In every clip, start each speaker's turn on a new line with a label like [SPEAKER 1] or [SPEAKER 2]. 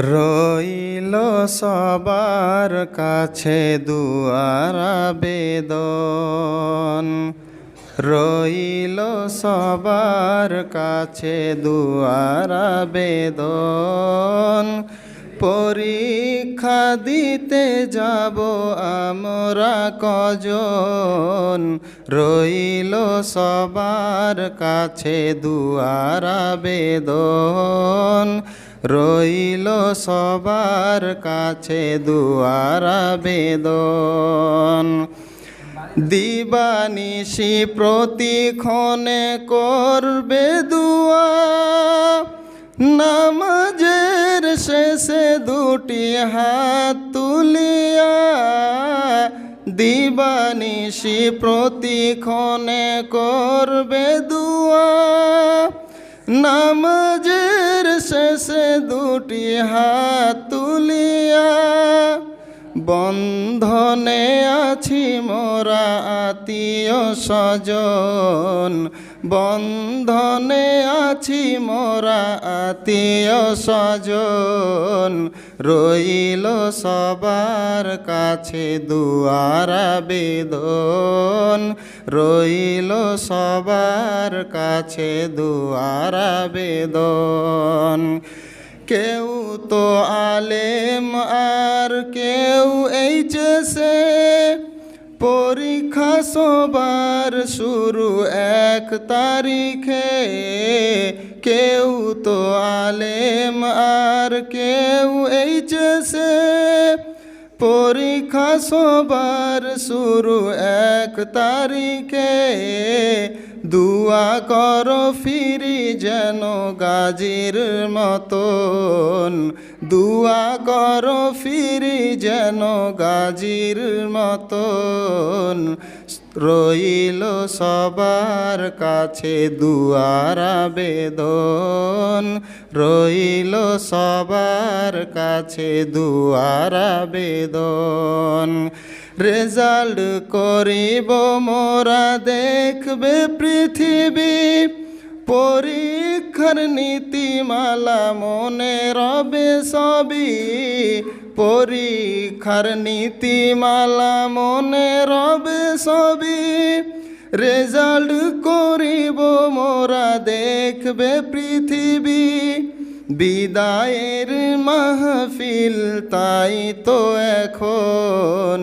[SPEAKER 1] রইল সবার কাছে দুয়ার আবেদন, রইল সবার কাছে দুয়ার আবেদন। পরীক্ষা দিতে যাব আমরা কজন, রইল সবার কাছে দুয়ার আবেদন, রইল সবার কাছে দুয়ার আবেদন। দিবানিশি প্রতিক্ষণে করবে দুয়া, নামাজের শেষে দুটি হাত তুলিয়া। দিবানিশি প্রতিক্ষণে করবে দুয়া, নামাজের শেষে দুটি হাত তুলিয়া। বন্ধনে আছি মোরা আত্মীয় স্বজন, বন্ধনে আছি মোরা আত্মীয় স্বজন। রইল সবার কাছে দুয়ার আবেদন, রইল সবার কাছে দুয়ার আবেদন। কেউ তো আলেম আর কেউ এইচএসে, পরীক্ষা সবার শুরু 1 তারিখে। কেউ তো আলেম আর কেউ এইচএসে, পরীক্ষা সবার শুরু 1 তারিখে। দুয়া করো ফিরি যেন গাজীর মতন, দুয়া করো ফিরি যেন গাজীর মতন। রইল সবার কাছে দুয়ার আবেদন, রইল সবার কাছে দুয়ার আবেদন। রেজাল্ট করিব মোরা দেখবে পৃথিবী, পরীক্ষার নীতিমালা মনে রবে সবই। পরীক্ষার নীতিমালা মনে রবে সবই। রেজাল্ট করিব মোরা দেখবে পৃথিবী। বিদায়ের মাহফিল তাই তো এখন,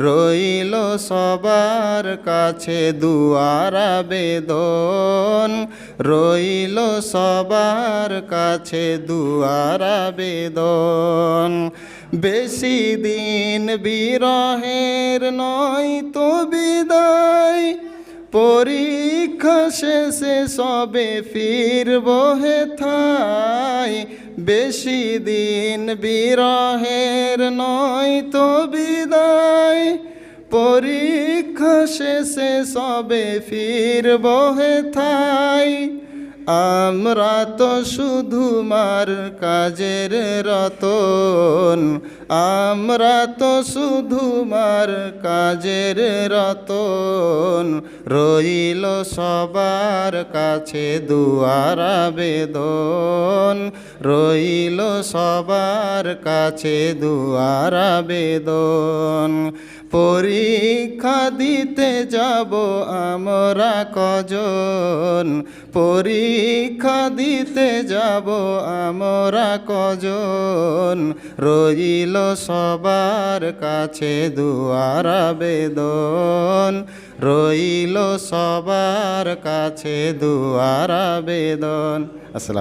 [SPEAKER 1] রইল সবার কাছে দুয়ার আবেদন, রইল সবার কাছে দুয়ার আবেদন। বেশি দিন বিরহের নয় তো বিদায়, পরীক্ষা শেষে সবে ফিরব হেথায়। বেশি দিন বিরহের নয় তো বিদায়, পরীক্ষা শেষে সবে ফিরব হেথায়। আমরা তো শুধু মার কাজের রতন, আমরা তো শুধু মার কাজের রতন। রইল সবার কাছে দুয়ার আবেদন, রইল সবার কাছে দুয়ার আবেদন। পরীক্ষা দিতে যাব আমরা কজন, পরীক্ষা দিতে যাব আমরা কজন। রইল সবার কাছে দুয়ার আবেদন, রইল সবার কাছে দুয়ার আবেদন। আসসালাম।